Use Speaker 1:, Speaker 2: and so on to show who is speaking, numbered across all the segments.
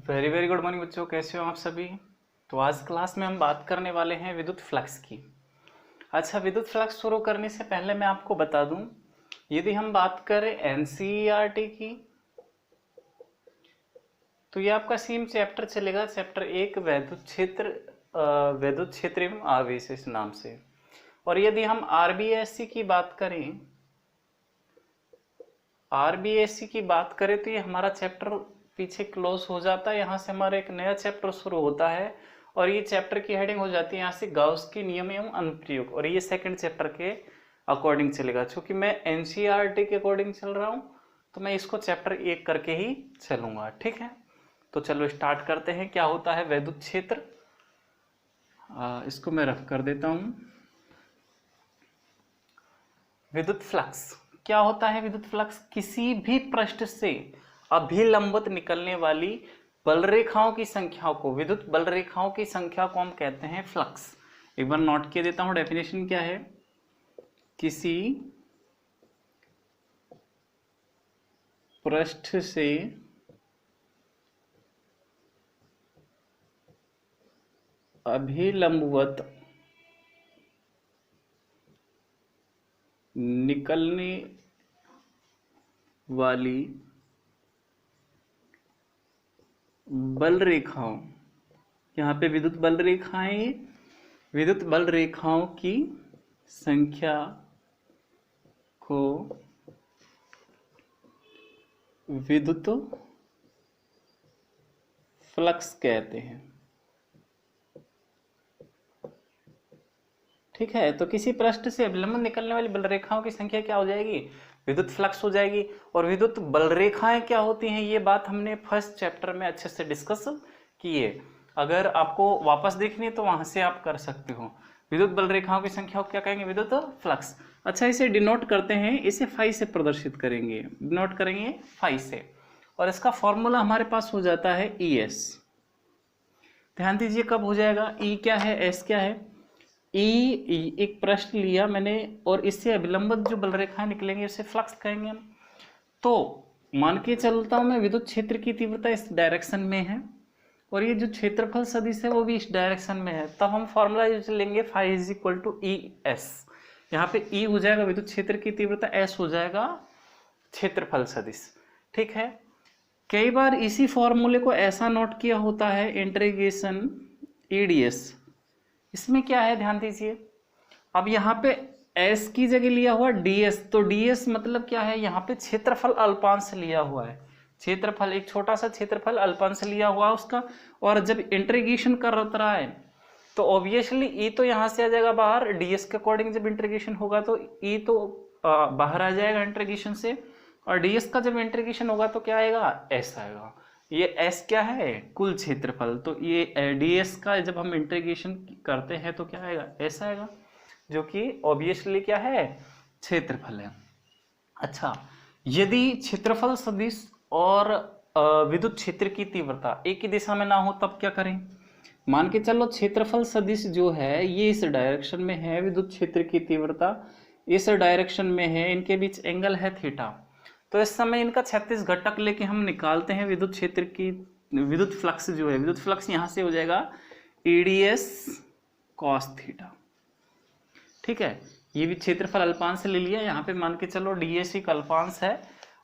Speaker 1: Very very good morning बच्चों, कैसे हो आप सभी। तो आज क्लास में हम बात करने वाले हैं विद्युत फ्लक्स की। अच्छा, विद्युत फ्लक्स शुरू करने से पहले मैं आपको बता दूं, यदि हम बात करें एनसीईआरटी की तो ये आपका सेम चैप्टर चलेगा, चैप्टर 1 विद्युत क्षेत्र एवं आवेश इस नाम से। और यदि हम आरबीएससी की बात करें, तो ये हमारा चैप्टर पीछे क्लोज हो जाता है, यहाँ से हमारा एक नया चैप्टर शुरू होता है और ये चैप्टर की हेडिंग हो जाती है यहाँ से गाउस के नियम एवं अनुप्रयोग, और ये सेकंड चैप्टर के अकॉर्डिंग चलेगा। चूंकि मैं एनसीईआरटी के अकॉर्डिंग चल रहा हूँ तो मैं इसको चैप्टर 1 करके ही चलूंगा, ठीक है। तो चलो स्टार्ट करते हैं। क्या होता है विद्युत क्षेत्र, इसको मैं रफ कर देता हूँ। विद्युत फ्लक्स क्या होता है? विद्युत फ्लक्स किसी भी पृष्ठ से अभिलंबित निकलने वाली बल रेखाओं की संख्या को, विद्युत बल रेखाओं की संख्या को हम कहते हैं फ्लक्स। एक बार नोट किए देता हूं, डेफिनेशन क्या है। किसी पृष्ठ से अभिलंबवत निकलने वाली बल रेखाओं, यहाँ पे विद्युत बल रेखाएं, विद्युत बल रेखाओं की संख्या को विद्युत फ्लक्स कहते हैं, ठीक है। तो किसी पृष्ठ से अभिलंबित निकलने वाली बल रेखाओं की संख्या क्या हो जाएगी? विद्युत फ्लक्स हो जाएगी। और विद्युत बल रेखाएं क्या होती हैं, ये बात हमने फर्स्ट चैप्टर में अच्छे से डिस्कस की है। अगर आपको वापस देखनी है तो वहां से आप कर सकते हो। विद्युत बल रेखाओं की संख्या को क्या कहेंगे? विद्युत फ्लक्स। अच्छा, इसे डिनोट करते हैं, इसे फाई से प्रदर्शित करेंगे, डिनोट करेंगे फाई से, और इसका फॉर्मूला हमारे पास हो जाता है ES। ध्यान दीजिए कब हो जाएगा, E क्या है, S क्या है। ई एक प्रश्न लिया मैंने और इससे अभिलंबित जो बल रेखाएं निकलेंगे उसे फ्लक्स कहेंगे हम। तो मान के चलता हूं मैं, विद्युत क्षेत्र की तीव्रता इस डायरेक्शन में है और ये जो क्षेत्रफल सदिश है वो भी इस डायरेक्शन में है, तब हम फॉर्मूला यूज लेंगे phi is equal to ES। यहाँ पे E हो जाएगा विद्युत क्षेत्र की तीव्रता, S हो जाएगा क्षेत्रफल सदिश, ठीक है। कई बार इसी फॉर्मूले को ऐसा नोट किया होता है, इंटीग्रेशन EDS। इसमें क्या है, ध्यान दीजिए। अब यहाँ पे S की जगह लिया हुआ DS, तो DS मतलब क्या है, यहाँ पे क्षेत्रफल अल्पांश लिया हुआ है। क्षेत्रफल एक छोटा सा क्षेत्रफल अल्पांश लिया हुआ है उसका, और जब इंटीग्रेशन कर रहा है तो ऑब्वियसली E तो यहाँ से आ जाएगा बाहर। DS के अकॉर्डिंग जब इंटीग्रेशन होगा तो E तो बाहर आ जाएगा इंटीग्रेशन से, और DS का जब इंटीग्रेशन होगा तो क्या आएगा, S आएगा। ये S क्या है, कुल क्षेत्रफल। तो ये DS का जब हम इंटीग्रेशन करते हैं तो क्या आएगा, S आएगा, जो कि ऑब्वियसली क्या है, क्षेत्रफल है। अच्छा, यदि क्षेत्रफल सदिश और विद्युत क्षेत्र की तीव्रता एक ही दिशा में ना हो तब क्या करें। मान के चलो क्षेत्रफल सदिश जो है ये इस डायरेक्शन में है, विद्युत क्षेत्र की तीव्रता इस डायरेक्शन में है, इनके बीच एंगल है थीटा। तो इस समय इनका 36 घटक लेके हम निकालते हैं विद्युत क्षेत्र की, विद्युत फ्लक्स जो है, विद्युत फ्लक्स यहाँ से हो जाएगा EDS cos थीटा, ठीक है। ये भी क्षेत्रफल अल्पांश से ले लिया, यहाँ पे मान के चलो DS एक अल्पांश है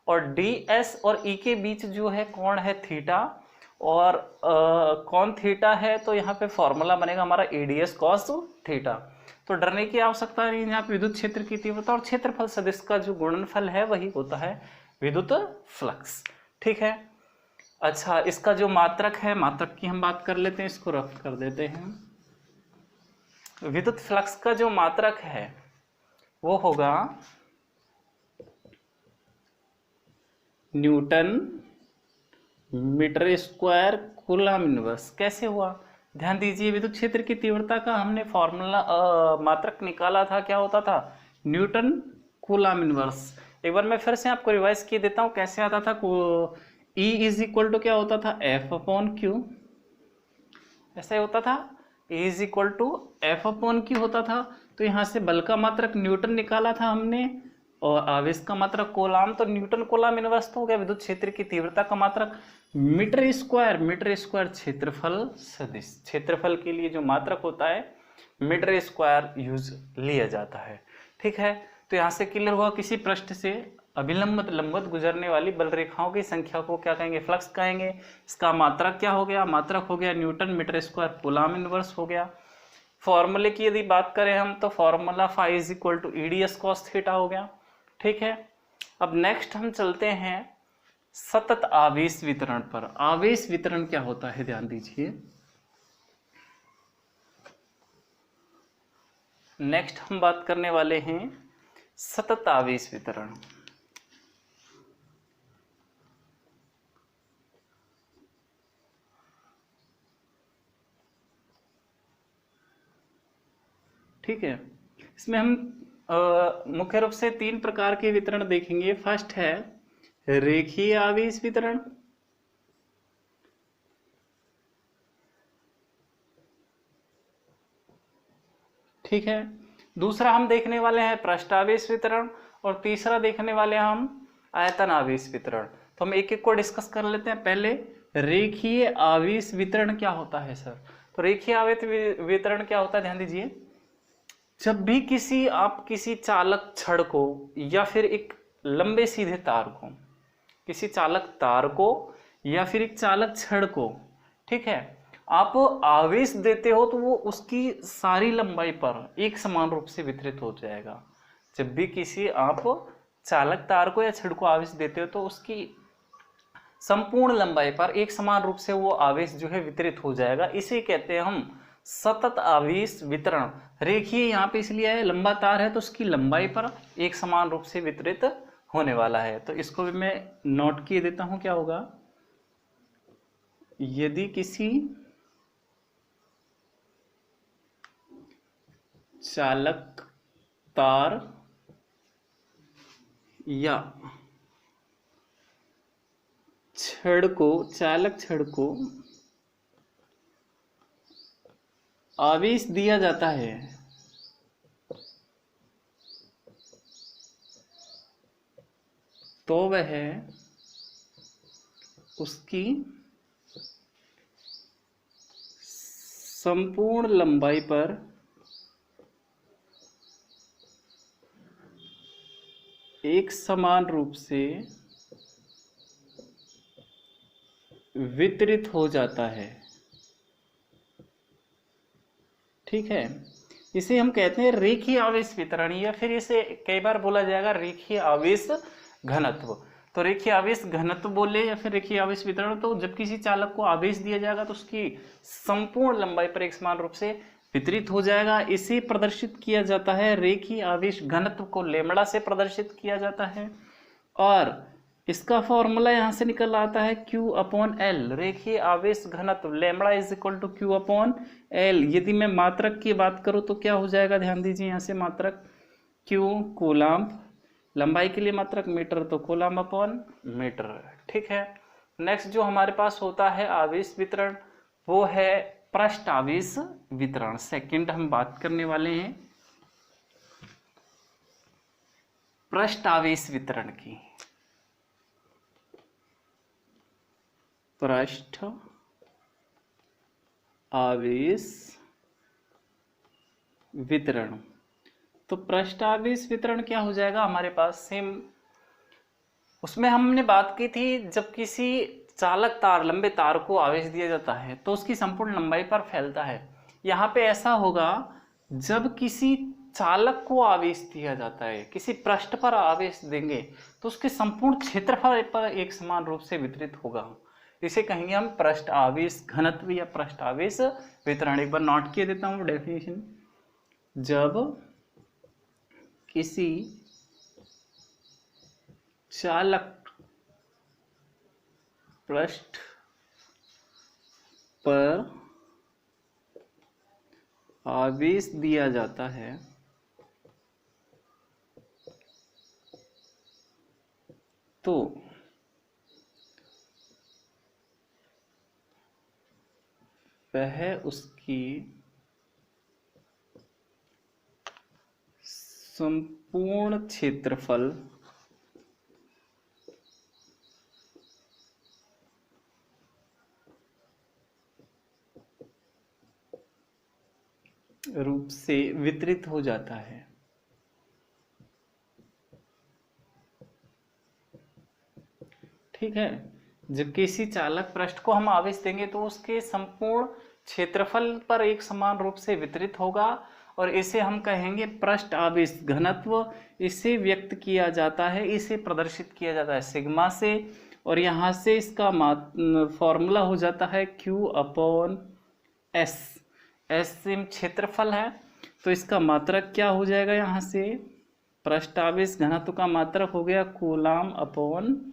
Speaker 1: और DS और E के बीच जो है कोण है थीटा, और कोण थीटा है तो यहाँ पे फॉर्मूला बनेगा हमारा EDS cos थीटा। तो डरने की आवश्यकता नहीं, यहाँ पे विद्युत क्षेत्र की तीव्रता और क्षेत्रफल सदिश का जो गुणनफल है वही होता है विद्युत फ्लक्स, ठीक है। अच्छा, इसका जो मात्रक है, मात्रक की हम बात कर लेते हैं, इसको रफ कर देते हैं। विद्युत फ्लक्स का जो मात्रक है वो होगा newton metre square coulomb inverse. कैसे हुआ, ध्यान दीजिए। विद्युत क्षेत्र की तीव्रता का हमने फॉर्मूला मात्रक निकाला था, क्या होता था, न्यूटन कूलम इनवर्स। एक बार मैं फिर से आपको रिवाइज किए देता हूं, कैसे आता था। E इज इक्वल टू क्या होता था, F/Q, ऐसा ही होता था। E is equal to F/Q होता था। तो यहाँ से बल का मात्रक न्यूटन निकाला था हमने और आवेश का मात्रक कूलम, तो न्यूटन कूलम इनवर्स तो हो गया विद्युत क्षेत्र की तीव्रता का मात्रक। मीटर स्क्वायर क्षेत्रफल सदिश, क्षेत्रफल के लिए जो मात्रक होता है मीटर स्क्वायर यूज लिया जाता है। ठीक है, तो यहाँ से क्लियर हुआ किसी पृष्ठ से अभिलंब लंबवत गुजरने वाली बल रेखाओं की संख्या को क्या कहेंगे, फ्लक्स कहेंगे। इसका मात्रक क्या हो गया, मात्रक हो गया newton metre square coulomb inverse हो गया। फॉर्मूले की यदि बात करें हम तो formula phi is equal to EDS cos theta हो गया। ठीक है, अब नेक्स्ट हम चलते हैं सतत आवेश वितरण पर। आवेश वितरण क्या होता है, ध्यान दीजिए। नेक्स्ट हम बात करने वाले हैं सतत आवेश वितरण। ठीक है, इसमें हम मुख्य रूप से 3 प्रकार के वितरण देखेंगे। फर्स्ट है रेखीय आवेश वितरण, ठीक है। दूसरा हम देखने वाले हैं पृष्ठ आवेश वितरण, और तीसरा देखने वाले हैं हम आयतन आवेश वितरण। तो हम एक एक को डिस्कस कर लेते हैं। पहले रेखीय आवेश वितरण क्या होता है सर? तो रेखीय आवेश वितरण क्या होता है, ध्यान दीजिए। जब भी किसी चालक छड़ को या फिर एक लंबे सीधे तार को, किसी चालक तार को या फिर एक चालक छड़ को, ठीक है, आप आवेश देते हो तो वो उसकी सारी लंबाई पर एक समान रूप से वितरित हो जाएगा। जब भी किसी आप चालक तार को या छड़ को आवेश देते हो तो उसकी संपूर्ण लंबाई पर एक समान रूप से वो आवेश जो है वितरित हो जाएगा। इसे कहते हैं हम सतत आवेश वितरण। रेखीय यहाँ पे इसलिए है, लंबा तार है तो उसकी लंबाई पर एक समान रूप से वितरित होने वाला है। तो इसको भी मैं नोट किए देता हूं, क्या होगा, यदि किसी चालक तार या चालक छड़ को आवेश दिया जाता है तो वह उसकी संपूर्ण लंबाई पर एक समान रूप से वितरित हो जाता है। ठीक है, इसे हम कहते हैं रेखीय आवेश वितरण, या फिर इसे कई बार बोला जाएगा रेखीय आवेश घनत्व। तो रेखीय आवेश घनत्व बोले या फिर रेखीय आवेश वितरण, तो जब किसी चालक को आवेश दिया जाएगा तो उसकी संपूर्ण लंबाई पर एक समान रूप से वितरित हो जाएगा। इसे प्रदर्शित किया जाता है, रेखीय आवेश घनत्व को लैम्ब्डा से प्रदर्शित किया जाता है, और इसका फॉर्मूला यहां से निकल आता है Q अपॉन L। रेखीय आवेश घनत्व lambda is equal to Q upon L। यदि मैं मात्रक की बात करूं तो क्या हो जाएगा, ध्यान दीजिए, यहां से मात्रक Q कूलम, लंबाई के लिए मात्रक मीटर, तो कूलम अपॉन मीटर। ठीक है, नेक्स्ट जो हमारे पास होता है आवेश वितरण वो है पृष्ठ आवेश वितरण। सेकंड हम बात करने वाले हैं पृष्ठ आवेश वितरण की। पृष्ठ आवेश वितरण, तो पृष्ठ आवेश वितरण क्या हो जाएगा हमारे पास, सेम उसमें हमने बात की थी, जब किसी चालक तार, लंबे तार को आवेश दिया जाता है तो उसकी संपूर्ण लंबाई पर फैलता है। यहाँ पे ऐसा होगा जब किसी चालक को आवेश दिया जाता है, किसी पृष्ठ पर आवेश देंगे तो उसके संपूर्ण क्षेत्रफल पर एक समान रूप से वितरित होगा। इसे कहेंगे हम पृष्ठ आवेश घनत्व या पृष्ठ आवेश वितरण। एक बार नोट किए देता हूं डेफिनेशन। जब किसी चालक पृष्ठ पर आवेश दिया जाता है तो वह उसकी संपूर्ण क्षेत्रफल रूप से वितरित हो जाता है। ठीक है, जब किसी चालक पृष्ठ को हम आवेश देंगे तो उसके संपूर्ण क्षेत्रफल पर एक समान रूप से वितरित होगा और इसे हम कहेंगे पृष्ठ आवेश घनत्व। इसे व्यक्त किया जाता है, इसे प्रदर्शित किया जाता है सिग्मा से, और यहाँ से इसका फॉर्मूला हो जाता है Q अपॉन S। S क्षेत्रफल है, तो इसका मात्रक क्या हो जाएगा, यहाँ से पृष्ठ आवेश घनत्व का मात्रक हो गया कूलाम अपॉन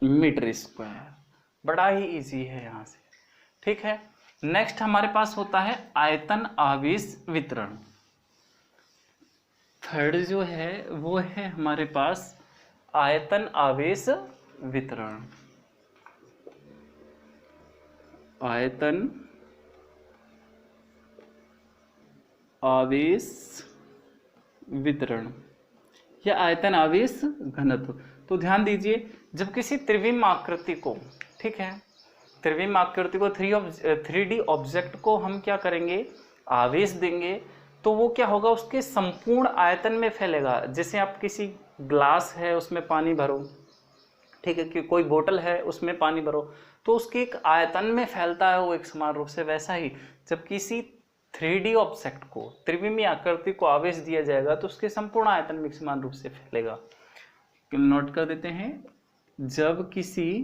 Speaker 1: मीटर स्क्वायर। बड़ा ही इजी है यहाँ से। ठीक है, नेक्स्ट हमारे पास होता है आयतन आवेश वितरण। थर्ड जो है वो है हमारे पास आयतन आवेश वितरण। आयतन आवेश वितरण या आयतन आवेश घनत्व। तो ध्यान दीजिए, जब किसी त्रिविम आकृति को, ठीक है, त्रिविम आकृति को 3D ऑब्जेक्ट को हम क्या करेंगे, आवेश देंगे, तो वो क्या होगा, उसके संपूर्ण आयतन में फैलेगा। जैसे आप किसी ग्लास है उसमें पानी भरो, ठीक है, कि कोई बोतल है उसमें पानी भरो, तो उसके एक आयतन में फैलता है वो एक समान रूप से। वैसा ही जब किसी 3D ऑब्जेक्ट को, त्रिविमी आकृति को आवेश दिया जाएगा तो उसके संपूर्ण आयतन में एक समान रूप से फैलेगा। नोट कर देते हैं, जब किसी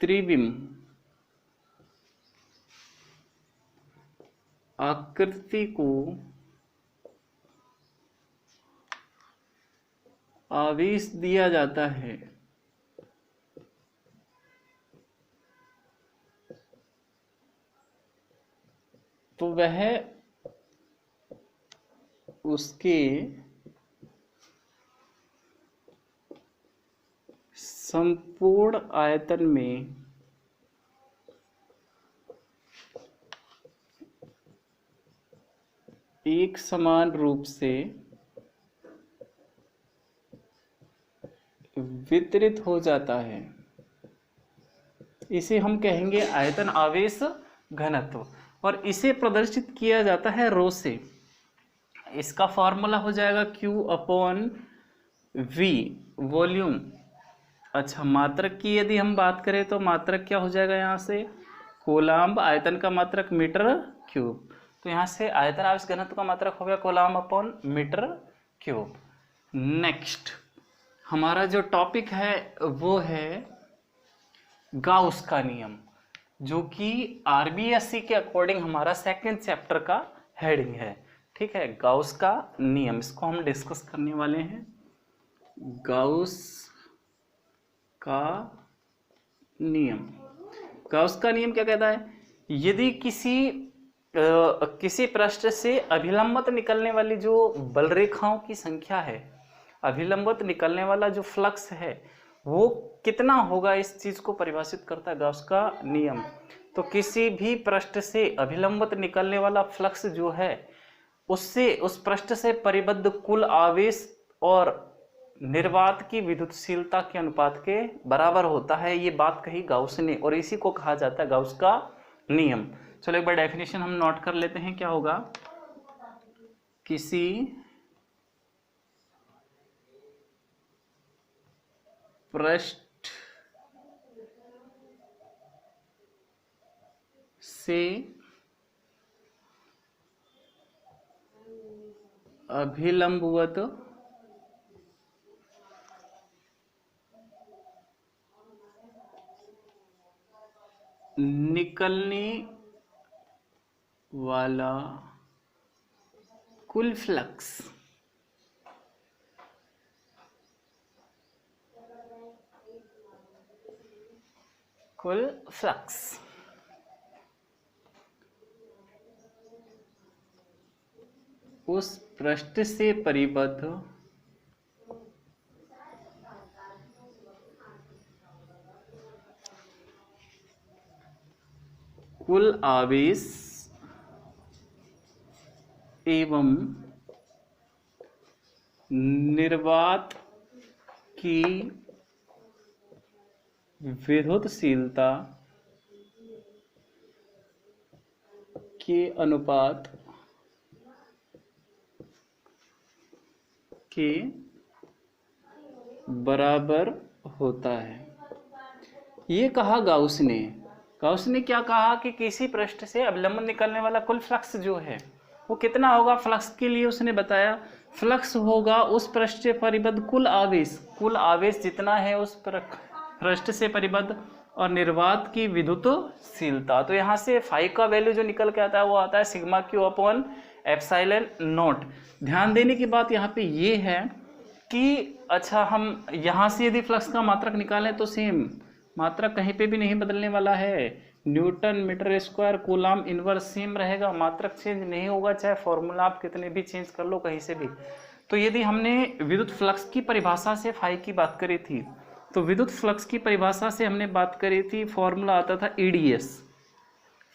Speaker 1: त्रिविम आकृति को आवेश दिया जाता है तो वह उसके संपूर्ण आयतन में एक समान रूप से वितरित हो जाता है। इसे हम कहेंगे आयतन आवेश घनत्व, और इसे प्रदर्शित किया जाता है रो से। इसका फॉर्मूला हो जाएगा Q अपॉन V, वॉल्यूम। अच्छा, मात्रक की यदि हम बात करें तो मात्रक क्या हो जाएगा, यहाँ से कोलाम्ब, आयतन का मात्रक मीटर क्यूब, तो यहाँ से आयतन आवेश घनत्व का मात्रक हो गया कोलाम्ब अपॉन मीटर क्यूब। नेक्स्ट हमारा जो टॉपिक है वो है गाउस का नियम, जो कि RBSC के अकॉर्डिंग हमारा सेकंड चैप्टर का हेडिंग है। ठीक है, गाउस का नियम, इसको हम डिस्कस करने वाले हैं। गाउस का नियम, गाउस का नियम क्या कहता है, यदि किसी पृष्ठ से अभिलंबत निकलने वाली जो बल रेखाओं की संख्या है, अभिलंबत निकलने वाला जो फ्लक्स है वो कितना होगा, इस चीज को परिभाषित करता है गाउस का नियम। तो किसी भी पृष्ठ से अभिलंबत निकलने वाला फ्लक्स जो है उससे, उस पृष्ठ से परिबद्ध कुल आवेश और निर्वात की विद्युतशीलता के अनुपात के बराबर होता है। ये बात कही गाउस ने, और इसी को कहा जाता है गाउस का नियम। चलो एक बार डेफिनेशन हम नोट कर लेते हैं, क्या होगा, किसी पृष्ठ से अभिलंबवत निकलने वाला कुल फ्लक्स उस पृष्ठ से परिबद्ध कुल आवेश एवं निर्वात की विद्युतशीलता के अनुपात के बराबर होता है। ये कहा गाउस ने। गाउस ने क्या कहा कि किसी पृष्ठ से अवलंबन निकलने वाला कुल फ्लक्स जो है वो कितना होगा। फ्लक्स के लिए उसने बताया फ्लक्स होगा उस पृष्ठ से परिबद्ध कुल आवेश जितना है उस पृष्ठ से परिबद्ध और निर्वात की विद्युतशीलता। तो यहाँ से फाई का वैल्यू जो निकल के आता है वो आता है sigma Q upon epsilon not. ध्यान देने की बात यहाँ पे ये है कि अच्छा हम यहाँ से यदि फ्लक्स का मात्रक निकालें तो सेम मात्रक कहीं पे भी नहीं बदलने वाला है। Newton metre square coulomb inverse same रहेगा, मात्रक चेंज नहीं होगा, चाहे फॉर्मूला आप कितने भी चेंज कर लो कहीं से भी। तो यदि हमने विद्युत फ्लक्स की परिभाषा से फाई की बात करी थी तो विद्युत फ्लक्स की परिभाषा से हमने बात करी थी, फॉर्मूला आता था EDS,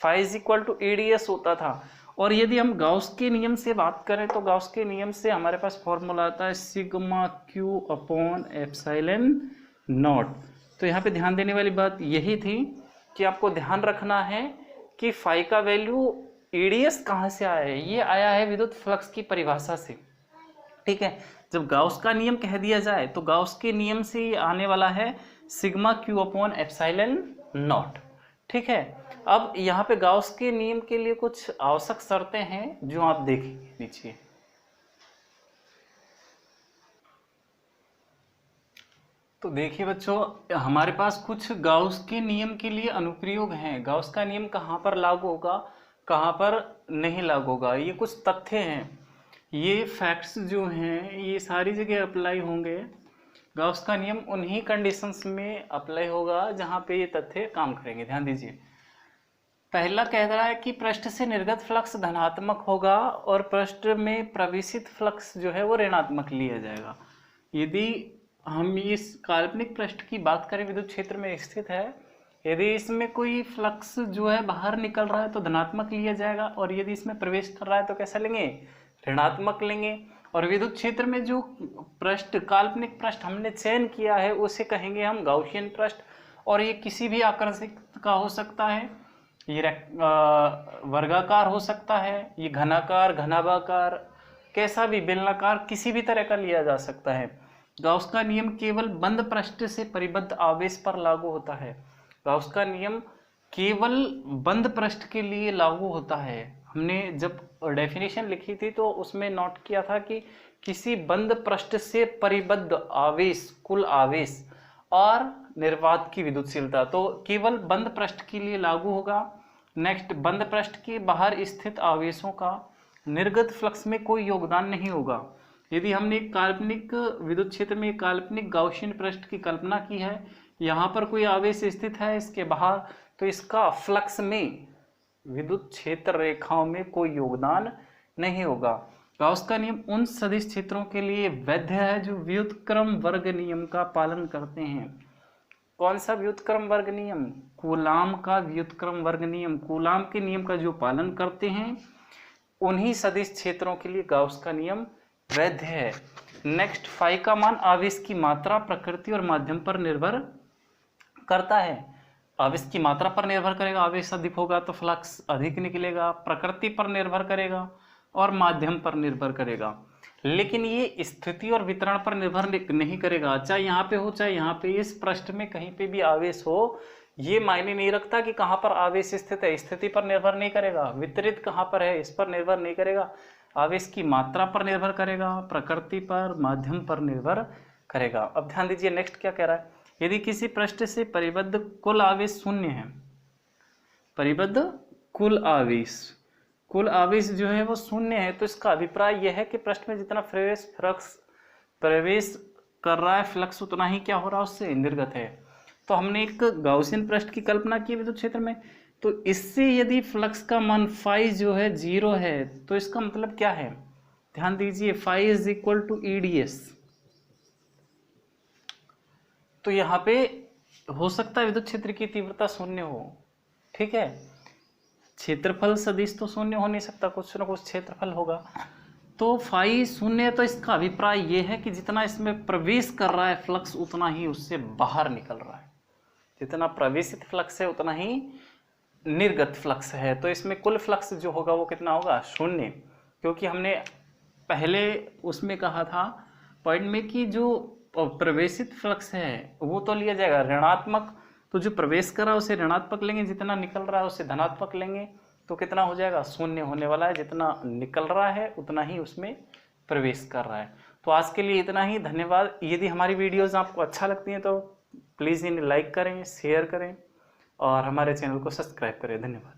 Speaker 1: phi is equal to EDS होता था। और यदि हम गाउस के नियम से बात करें तो गाउस के नियम से हमारे पास फॉर्मूला आता है sigma Q upon epsilon not. तो यहाँ पे ध्यान देने वाली बात यही थी कि आपको ध्यान रखना है कि फाई का वैल्यू EDS कहाँ से आया है। ये आया है विद्युत फ्लक्स की परिभाषा से, ठीक है। जब गाउस का नियम कह दिया जाए तो गाउस के नियम से ये आने वाला है sigma Q upon epsilon not, ठीक है। अब यहाँ पे गाउस के नियम के लिए कुछ आवश्यक शर्तें हैं जो आप देखेंगे नीचे। तो देखिए बच्चों, हमारे पास कुछ गाउस के नियम के लिए अनुप्रयोग हैं। गाउस का नियम कहाँ पर लागू होगा, कहाँ पर नहीं लागू होगा, ये कुछ तथ्य हैं। ये फैक्ट्स जो हैं ये सारी जगह अप्लाई होंगे। गाउस का नियम उन्हीं कंडीशंस में अप्लाई होगा जहाँ पे ये तथ्य काम करेंगे। ध्यान दीजिए, पहला कह रहा है कि पृष्ठ से निर्गत फ्लक्स धनात्मक होगा और पृष्ठ में प्रवेशित फ्लक्स जो है वो ऋणात्मक लिया जाएगा। यदि हम इस काल्पनिक पृष्ठ की बात करें विद्युत क्षेत्र में स्थित है, यदि इसमें कोई फ्लक्स जो है बाहर निकल रहा है तो धनात्मक लिया जाएगा, और यदि इसमें प्रवेश कर रहा है तो कैसा लेंगे, ऋणात्मक लेंगे। और विद्युत क्षेत्र में जो पृष्ठ काल्पनिक पृष्ठ हमने चयन किया है उसे कहेंगे हम गाउसियन पृष्ठ, और ये किसी भी आकृति का हो सकता है, ये वर्गाकार हो सकता है, ये घनाकार घनाभाकार कैसा भी बेलनाकार किसी भी तरह का लिया जा सकता है। गाउस का नियम केवल बंद पृष्ठ से परिबद्ध आवेश पर लागू होता है। गाउस का नियम केवल बंद पृष्ठ के लिए लागू होता है। हमने जब डेफिनेशन लिखी थी तो उसमें नोट किया था कि किसी बंद पृष्ठ से परिबद्ध आवेश, कुल आवेश और निर्वात की विद्युतशीलता, तो केवल बंद पृष्ठ के लिए लागू होगा। नेक्स्ट, बंद पृष्ठ के बाहर स्थित आवेशों का निर्गत फ्लक्स में कोई योगदान नहीं होगा। यदि हमने एक काल्पनिक विद्युत क्षेत्र में एक काल्पनिक गाउसियन पृष्ठ की कल्पना की है, यहाँ पर कोई आवेश स्थित है इसके बाहर, तो इसका फ्लक्स में विद्युत क्षेत्र रेखाओं में कोई योगदान नहीं होगा। गाउस का नियम उन सदिश क्षेत्रों के लिए वैध है जो व्युत्क्रम वर्ग नियम का पालन करते हैं। कौन सा व्युत्क्रम वर्ग नियम, कूलाम का व्युत्क्रम वर्ग नियम, कूलाम के नियम का जो पालन करते हैं उन्हीं सदिश क्षेत्रों के लिए गाउस का नियम वैध है। नेक्स्ट, फाई का मान आवेश की मात्रा, प्रकृति और माध्यम पर निर्भर करता है। आवेश की मात्रा पर निर्भर करेगा, आवेश अधिक होगा तो फ्लक्स अधिक निकलेगा, प्रकृति पर निर्भर करेगा और माध्यम पर निर्भर करेगा। लेकिन ये स्थिति और वितरण पर निर्भर नहीं करेगा, चाहे यहाँ पे हो चाहे यहाँ पे, इस पृष्ठ में कहीं पे भी आवेश हो, ये मायने नहीं रखता कि कहाँ पर आवेश स्थित है, स्थिति पर निर्भर नहीं करेगा, वितरित कहाँ पर है इस पर निर्भर नहीं करेगा, आवेश की मात्रा पर निर्भर करेगा, प्रकृति पर, माध्यम पर निर्भर करेगा। अब ध्यान दीजिए नेक्स्ट क्या कह रहा है, यदि किसी पृष्ठ से परिबद्ध कुल आवेश शून्य है, परिबद्ध कुल आवेश जो है वो शून्य है, तो इसका अभिप्राय यह है कि पृष्ठ में जितना प्रवेश कर रहा है फ्लक्स उतना ही क्या हो रहा है, उससे निर्गत है। तो हमने एक गाउसियन पृष्ठ की कल्पना की विद्युत क्षेत्र में, तो इससे यदि फ्लक्स का मान फाई जो है 0 है तो इसका मतलब क्या है, ध्यान दीजिए, phi is equal to EDS। तो यहाँ पे हो सकता है विद्युत क्षेत्र की तीव्रता शून्य हो, ठीक है, क्षेत्रफल सदिश तो शून्य हो नहीं सकता, कुछ ना कुछ क्षेत्रफल होगा। तो फाई शून्य है तो इसका अभिप्राय यह है कि जितना इसमें प्रवेश कर रहा है फ्लक्स उतना ही उससे बाहर निकल रहा है, जितना प्रवेशित फ्लक्स है उतना ही निर्गत फ्लक्स है, तो इसमें कुल फ्लक्स जो होगा वो कितना होगा, 0, क्योंकि हमने पहले उसमें कहा था पॉइंट में कि जो प्रवेशित फ्लक्स है वो तो लिया जाएगा ऋणात्मक, तो जो प्रवेश कर रहा है उसे ऋणात्मक लेंगे, जितना निकल रहा है उसे धनात्मक लेंगे, तो कितना हो जाएगा, 0 होने वाला है, जितना निकल रहा है उतना ही उसमें प्रवेश कर रहा है। तो आज के लिए इतना ही, धन्यवाद। यदि हमारी वीडियोस आपको अच्छा लगती हैं तो प्लीज़ इन्हें लाइक करें, शेयर करें और हमारे चैनल को सब्सक्राइब करें। धन्यवाद।